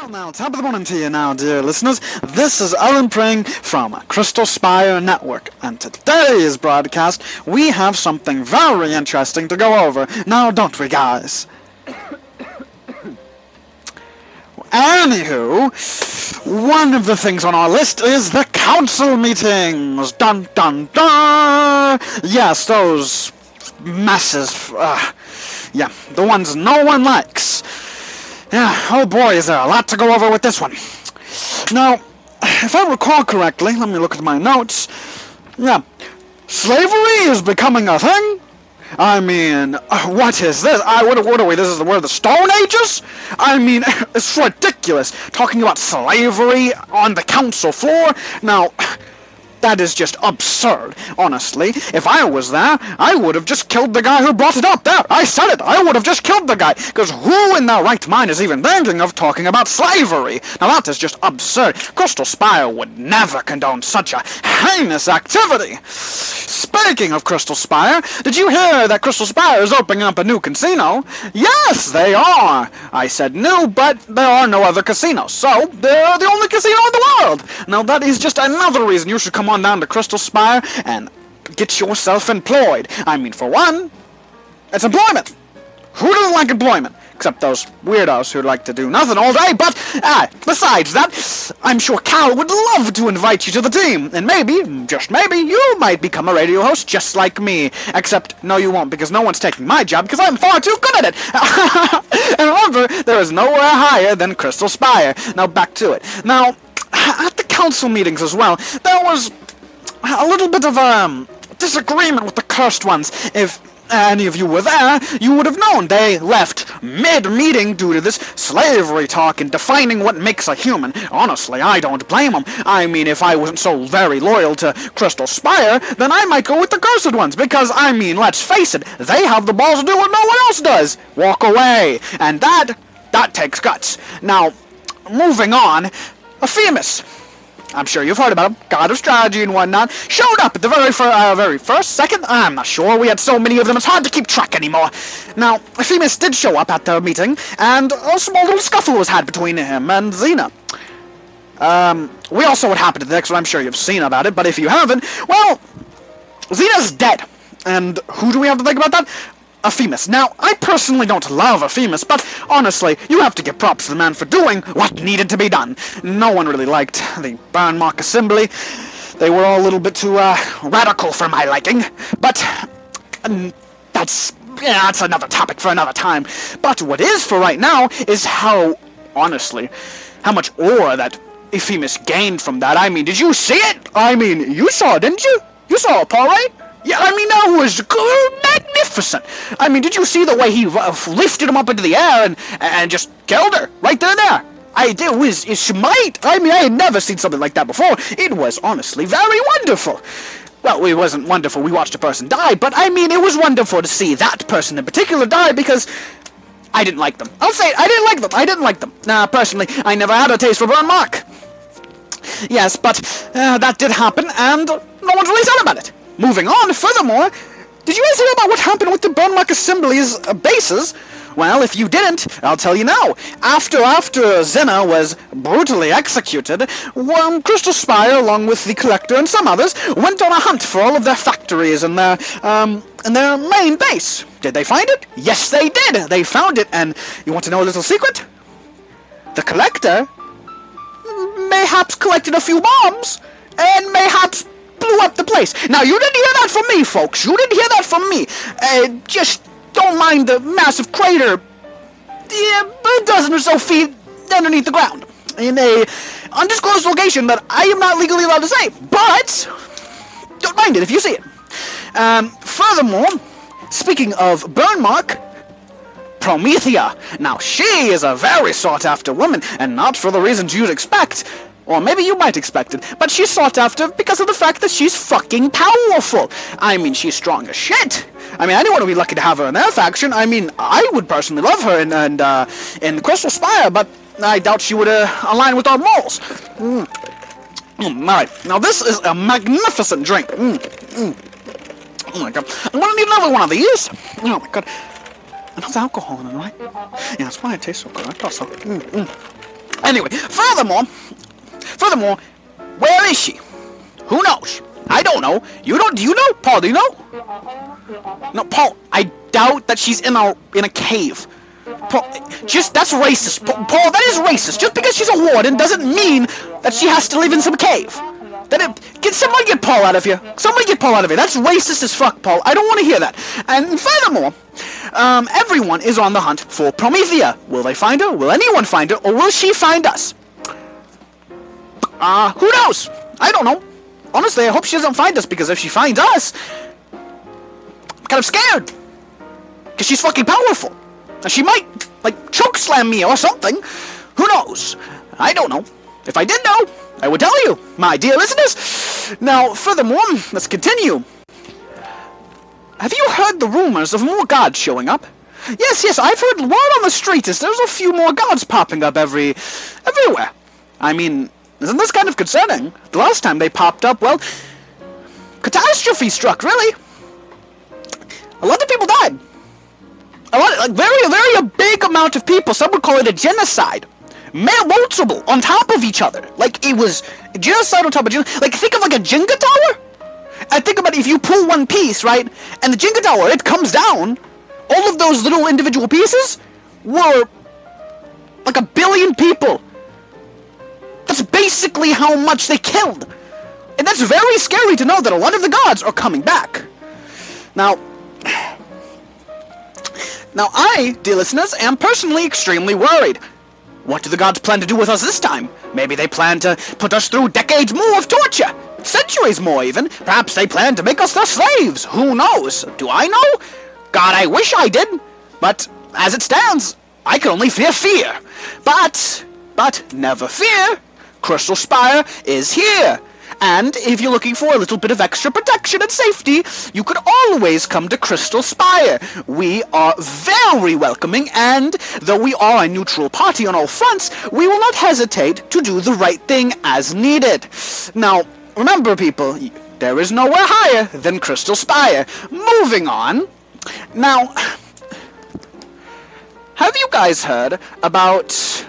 Now, top of the morning to you now, dear listeners. This is Ellen Pring from CrystalSpire Network, and today's broadcast, we have something very interesting to go over. Now, don't we, guys? Anywho, one of the things on our list is the council meetings. Dun dun dun! Yes, those messes. Yeah, the ones no one likes. Yeah, oh boy, is there a lot to go over with this one. Now, if I recall correctly, let me look at my notes. Yeah, slavery is becoming a thing? I mean, what is this? What are we? This is the Stone Ages? I mean, it's ridiculous. Talking about slavery on the council floor? Now, that is just absurd, honestly. If I was there, I would have just killed the guy who brought it up. There, I said it. I would have just killed the guy. Because who in their right mind is even thinking of talking about slavery? Now that is just absurd. CrystalSpire would never condone such a heinous activity. Speaking of CrystalSpire, did you hear that CrystalSpire is opening up a new casino? Yes, they are. I said new, but there are no other casinos, so they're the only casino in the world. Now that is just another reason you should come on down to CrystalSpire and get yourself employed. I mean, for one, it's employment. Who doesn't like employment? Except those weirdos who like to do nothing all day, but, besides that, I'm sure Cal would love to invite you to the team, and maybe, just maybe, you might become a radio host just like me. Except, no you won't, because no one's taking my job, because I'm far too good at it. And remember, there is nowhere higher than CrystalSpire. Now, back to it. Now, at the council meetings as well, there was a little bit of, disagreement with the cursed ones. If any of you were there, you would have known they left mid-meeting due to this slavery talk and defining what makes a human. Honestly, I don't blame them. I mean, if I wasn't so very loyal to CrystalSpire, then I might go with the cursed ones, because, I mean, let's face it, they have the balls to do what no one else does. Walk away. And that takes guts. Now, moving on, Ephemus. I'm sure you've heard about him, god of strategy and whatnot, showed up at the very first, second, I'm not sure, we had so many of them, it's hard to keep track anymore. Now, Ephemus did show up at the meeting, and a small little scuffle was had between him and Xena. We all saw what happened to the next one, I'm sure you've seen about it, but if you haven't, well, Xena's dead. And who do we have to think about that? Ephemus. Now, I personally don't love Ephemus, but honestly, you have to give props to the man for doing what needed to be done. No one really liked the Burn Mark Assembly. They were all a little bit too, radical for my liking. But, that's another topic for another time. But what is for right now is how much aura that Ephemus gained from that. I mean, did you see it? I mean, you saw it, didn't you? You saw it, Paul, right? Yeah, I mean, that was magnificent. I mean, did you see the way he lifted him up into the air and just killed her right there and there? It was smite. I mean, I had never seen something like that before. It was honestly very wonderful. Well, it wasn't wonderful. We watched a person die, but I mean, it was wonderful to see that person in particular die because I didn't like them. I'll say it, I didn't like them. Personally, I never had a taste for Burn Mark. Yes, but that did happen, and no one's really said about it. Moving on, furthermore, did you guys hear about what happened with the Burn Mark Assembly's bases? Well, if you didn't, I'll tell you now. After Xena was brutally executed, CrystalSpire, along with the Collector and some others, went on a hunt for all of their factories and their main base. Did they find it? Yes, they did. They found it, and you want to know a little secret? The Collector mayhaps collected a few bombs, and mayhaps blew up the place. Now, you didn't hear that from me, folks. You didn't hear that from me. Just don't mind the massive crater. A dozen or so feet underneath the ground. In a undisclosed location that I am not legally allowed to say. But, don't mind it if you see it. Furthermore, speaking of Burn Mark, Promethea. Now, she is a very sought-after woman, and not for the reasons you'd expect. Or maybe you might expect it, but she's sought after because of the fact that she's fucking powerful. I mean, she's strong as shit. I mean, anyone would be lucky to have her in their faction. I mean, I would personally love her in CrystalSpire, but I doubt she would align with our morals. Alright, now this is a magnificent drink. Oh my god, I'm gonna need another one of these. Oh my god. Enough alcohol in it, right? Yeah, that's why it tastes so good. I thought so. Anyway, furthermore, where is she? Who knows? I don't know. You don't? Do you know? Paul, do you know? No, Paul, I doubt that she's in a cave. Paul, that's racist. Paul, that is racist. Just because she's a warden doesn't mean that she has to live in some cave. Someone get Paul out of here. Somebody get Paul out of here. That's racist as fuck, Paul. I don't want to hear that. And furthermore, everyone is on the hunt for Promethea. Will they find her? Will anyone find her? Or will she find us? Who knows? I don't know. Honestly, I hope she doesn't find us, because if she finds us, I'm kind of scared. Because she's fucking powerful. And she might, like, chokeslam me or something. Who knows? I don't know. If I did know, I would tell you, my dear listeners. Now, furthermore, let's continue. Have you heard the rumors of more gods showing up? Yes, I've heard word on the street is there's a few more gods popping up everywhere. I mean, isn't this kind of concerning? The last time they popped up, well, catastrophe struck, really. A lot of people died. A big amount of people. Some would call it a genocide. Multiple on top of each other. Like, it was genocide on top of genocide. Like, think of like a Jenga tower. And think about if you pull one piece, right? And the Jenga tower, it comes down. All of those little individual pieces were like 1 billion people. That's basically how much they killed. And that's very scary to know that a lot of the gods are coming back. Now I, dear listeners, am personally extremely worried. What do the gods plan to do with us this time? Maybe they plan to put us through decades more of torture. Centuries more, even. Perhaps they plan to make us their slaves. Who knows? Do I know? God, I wish I did. But, as it stands, I can only fear fear. But, never fear. CrystalSpire is here. And if you're looking for a little bit of extra protection and safety, you could always come to CrystalSpire. We are very welcoming, and though we are a neutral party on all fronts, we will not hesitate to do the right thing as needed. Now, remember, people, there is nowhere higher than CrystalSpire. Moving on. Now, have you guys heard about...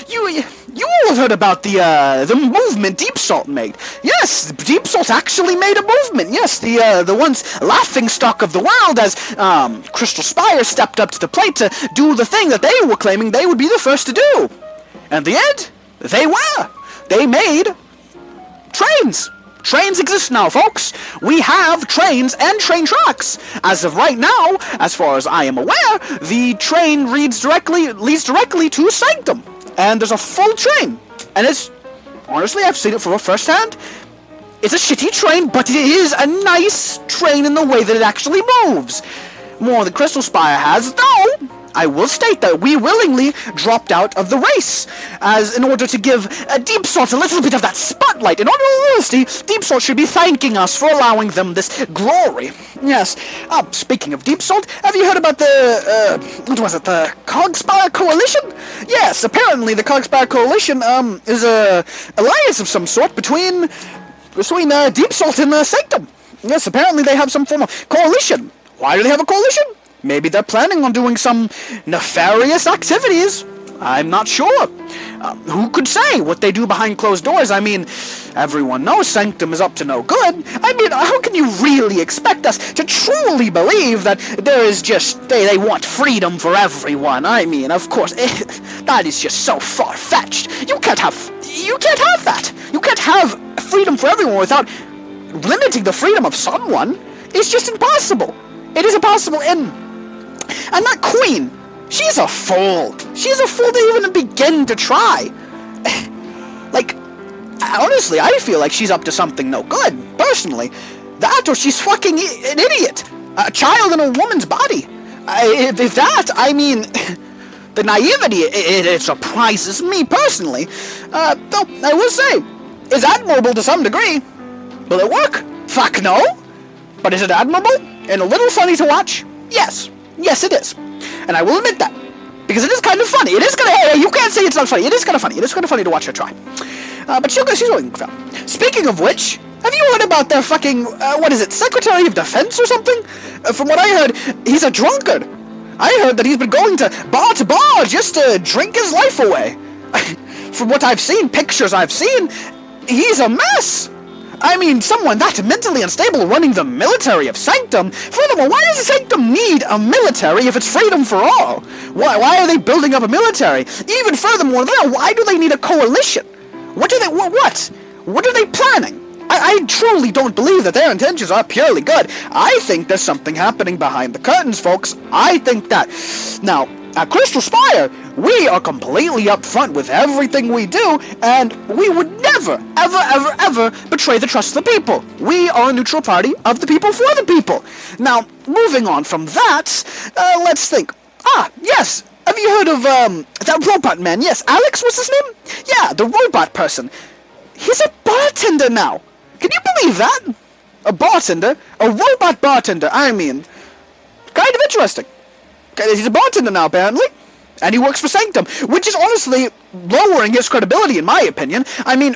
You all have heard about the movement Deep Salt made. Yes, Deep Salt actually made a movement. Yes, the once laughing stock of the world as CrystalSpire stepped up to the plate to do the thing that they were claiming they would be the first to do. And in the end, they were. They made trains. Trains exist now, folks. We have trains and train tracks. As of right now, as far as I am aware, the train leads directly to Sanctum. And there's a full train. And it's, honestly, I've seen it from firsthand. It's a shitty train, but it is a nice train in the way that it actually moves. More than CrystalSpire has, though. I will state that we willingly dropped out of the race, as in order to give Deep Salt a little bit of that spotlight. In all honesty, Deep Salt should be thanking us for allowing them this glory. Yes. Speaking of Deep Salt, have you heard about the CrystalSpire Coalition? Yes, apparently the CrystalSpire Coalition is a alliance of some sort between Deep Salt and Sanctum. Yes, apparently they have some form of coalition. Why do they have a coalition? Maybe they're planning on doing some nefarious activities. I'm not sure. Who could say what they do behind closed doors? I mean, everyone knows Sanctum is up to no good. I mean, how can you really expect us to truly believe that there is just, they want freedom for everyone? I mean, of course, that is just so far-fetched. You can't have that. You can't have freedom for everyone without limiting the freedom of someone. It's just impossible. It is impossible, and that queen, she's a fool. She's a fool to even begin to try. Like, honestly, I feel like she's up to something no good, personally. That, or she's fucking an idiot. A child in a woman's body. If that, I mean, the naivety, it surprises me, personally. Though, I will say, it's admirable to some degree. Will it work? Fuck no. But is it admirable? And a little funny to watch? Yes. Yes, it is. And I will admit that. Because it is kind of funny. It is kind of... Hey, you can't say it's not funny. It is kind of funny. It is kind of funny to watch her try. But she's going well. Speaking of which, have you heard about their fucking... what is it? Secretary of Defense or something? From what I heard, he's a drunkard. I heard that he's been going to bar just to drink his life away. From what I've seen, pictures I've seen, he's a mess. I mean, someone that mentally unstable running the military of Sanctum. Furthermore, why does Sanctum need a military if it's freedom for all? Why are they building up a military? Even furthermore, why do they need a coalition? What are they planning? I truly don't believe that their intentions are purely good. I think there's something happening behind the curtains, folks. I think that. Now, at CrystalSpire, we are completely upfront with everything we do, and we would never, ever betray the trust of the people. We are a neutral party of the people for the people. Now, moving on from that, let's think. Ah, yes. Have you heard of, that robot man? Yes, Alex was his name? Yeah, the robot person. He's a bartender now. Can you believe that? A bartender? A robot bartender, I mean. Kind of interesting. He's a bartender now, apparently. And he works for Sanctum, which is honestly lowering his credibility, in my opinion. I mean,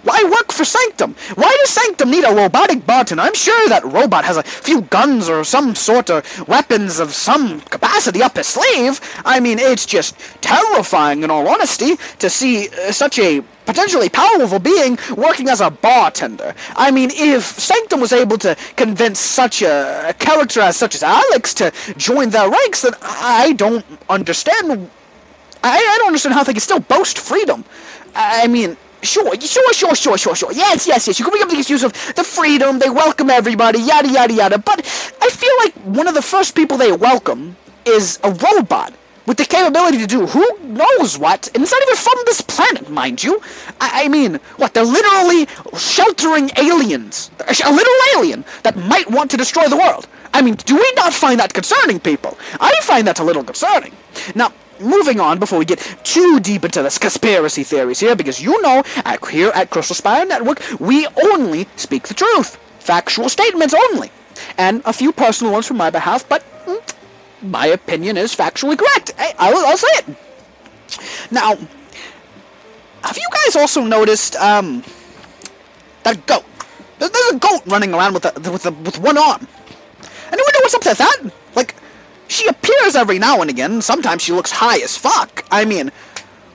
why work for Sanctum? Why does Sanctum need a robotic bartender? I'm sure that robot has a few guns or some sort of weapons of some capacity up his sleeve. I mean, it's just terrifying, in all honesty, to see such a potentially powerful being working as a bartender. I mean, if Sanctum was able to convince such a character as Alex to join their ranks, then I don't understand. I don't understand how they can still boast freedom. I mean, sure. Yes. You can bring up the excuse of the freedom, they welcome everybody, yada, yada, yada. But I feel like one of the first people they welcome is a robot with the capability to do who knows what, and it's not even from this planet, mind you. I mean, what, they're literally sheltering aliens. A literal alien that might want to destroy the world. I mean, do we not find that concerning, people? I find that a little concerning. Now, moving on, before we get too deep into this conspiracy theories here, because you know, here at CrystalSpire Network, we only speak the truth. Factual statements only. And a few personal ones from my behalf, but my opinion is factually correct. I'll say it. Now, have you guys also noticed, that goat? There's a goat running around with one arm. Anyone know what's up with that? Like, she appears every now and again. Sometimes she looks high as fuck. I mean,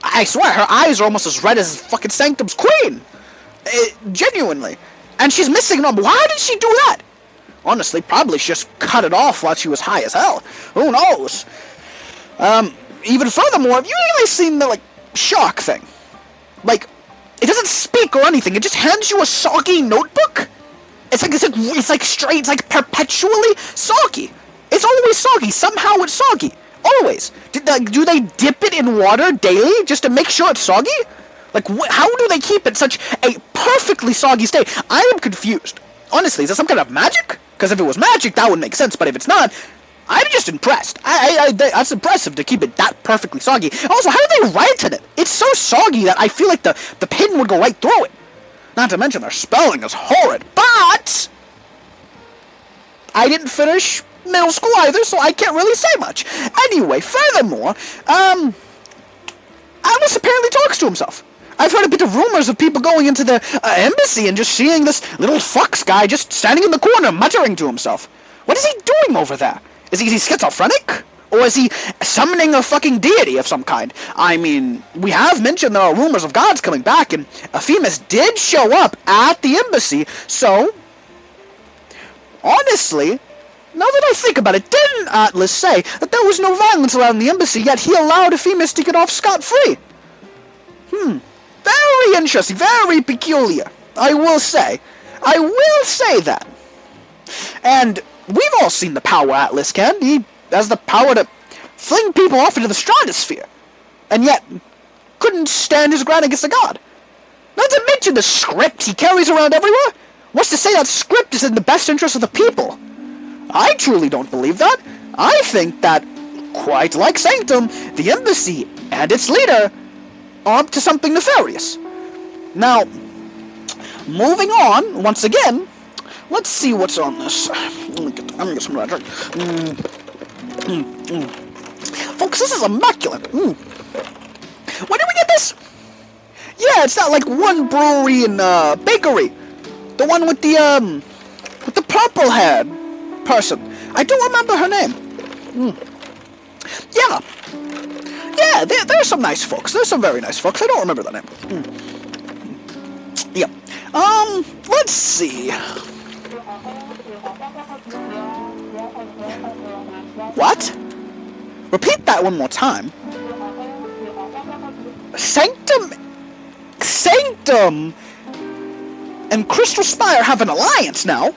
I swear, her eyes are almost as red as fucking Sanctum's queen. Genuinely. And she's missing an arm. Why did she do that? Honestly, probably she just cut it off while she was high as hell. Who knows? Even furthermore, have you really seen the, shark thing? Like, it doesn't speak or anything. It just hands you a soggy notebook. It's like perpetually soggy. It's always soggy. Somehow it's soggy. Always. Do they dip it in water daily just to make sure it's soggy? Like, how do they keep it such a perfectly soggy state? I am confused. Honestly, is that some kind of magic? Because if it was magic, that would make sense. But if it's not, I'm just impressed. That's impressive to keep it that perfectly soggy. Also, how do they write in it? It's so soggy that I feel like the pen would go right through it. Not to mention their spelling is horrid. But I didn't finish middle school either, so I can't really say much. Anyway, furthermore, Alice apparently talks to himself. I've heard a bit of rumors of people going into the embassy and just seeing this little fox guy just standing in the corner muttering to himself. What is he doing over there? Is he schizophrenic? Or is he summoning a fucking deity of some kind? I mean, we have mentioned there are rumors of gods coming back, and Ephemus did show up at the embassy, so honestly, now that I think about it, didn't Atlas say that there was no violence around the embassy, yet he allowed Ephemus to get off scot-free? Very interesting, very peculiar, I will say. I will say that. And we've all seen the power Atlas can. He has the power to fling people off into the stratosphere, and yet couldn't stand his ground against a god. Not to mention the script he carries around everywhere. What's to say that script is in the best interest of the people? I truly don't believe that. I think that, quite like Sanctum, the embassy and its leader are up to something nefarious. Now, moving on, once again, let's see what's on this. I'm gonna get some of that drink. Folks, this is immaculate. When did we get this? Yeah, it's not like one brewery and bakery. The one with the purple-haired person. I don't remember her name. Yeah. Yeah, there are some nice folks. There's some very nice folks. I don't remember the name. Yep. Let's see. What? Repeat that one more time. Sanctum and CrystalSpire have an alliance now?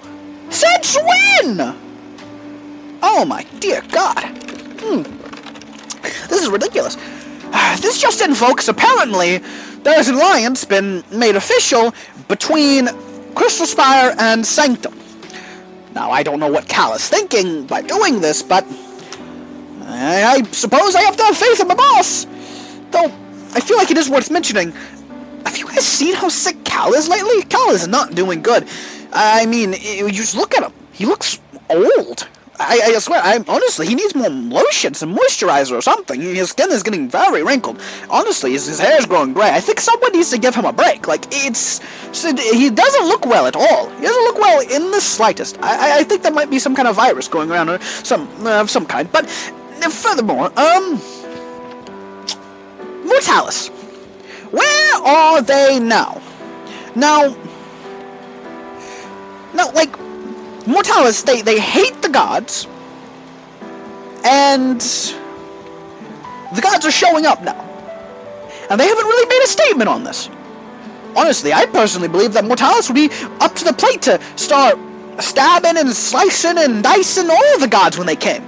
Since when? Oh my dear God. This is ridiculous. This just in, folks. Apparently, there's an alliance been made official between CrystalSpire and Sanctum. Now, I don't know what Cal is thinking by doing this, but I suppose I have to have faith in my boss. Though, I feel like it is worth mentioning. Have you guys seen how sick Cal is lately? Cal is not doing good. I mean, you just look at him. He looks old. I swear, honestly, he needs more lotion, some moisturizer or something. His skin is getting very wrinkled. Honestly, his hair is growing gray. I think someone needs to give him a break. Like, he doesn't look well at all. He doesn't look well in the slightest. I think there might be some kind of virus going around, or some kind. But, furthermore, Mortalis. Where are they now? Now, like, Mortalis, they hate the gods, and the gods are showing up now. And they haven't really made a statement on this. Honestly, I personally believe that Mortalis would be up to the plate to start stabbing and slicing and dicing all the gods when they came.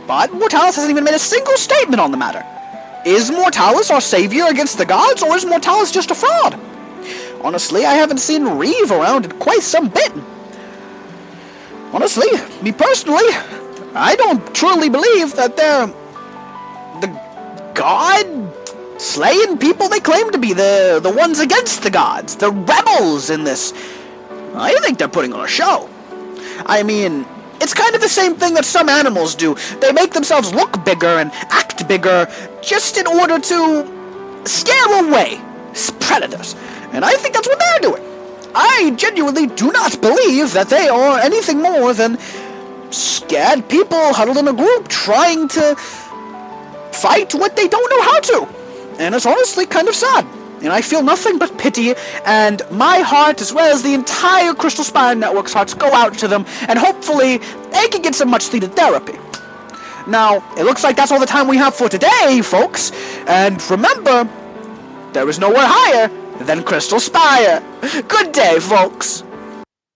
But Mortalis hasn't even made a single statement on the matter. Is Mortalis our savior against the gods, or is Mortalis just a fraud? Honestly, I haven't seen Reeve around in quite some bit. Honestly, me personally, I don't truly believe that they're the god-slaying people they claim to be, the ones against the gods, the rebels in this. I think they're putting on a show. I mean, it's kind of the same thing that some animals do. They make themselves look bigger and act bigger just in order to scare away predators. And I think that's what they're doing. I genuinely do not believe that they are anything more than scared people huddled in a group trying to fight what they don't know how to. And it's honestly kind of sad. And I feel nothing but pity, and my heart, as well as the entire CrystalSpire Network's hearts, go out to them, and hopefully they can get some much-needed therapy. Now, it looks like that's all the time we have for today, folks. And remember, there is nowhere higher than CrystalSpire. Good day, folks.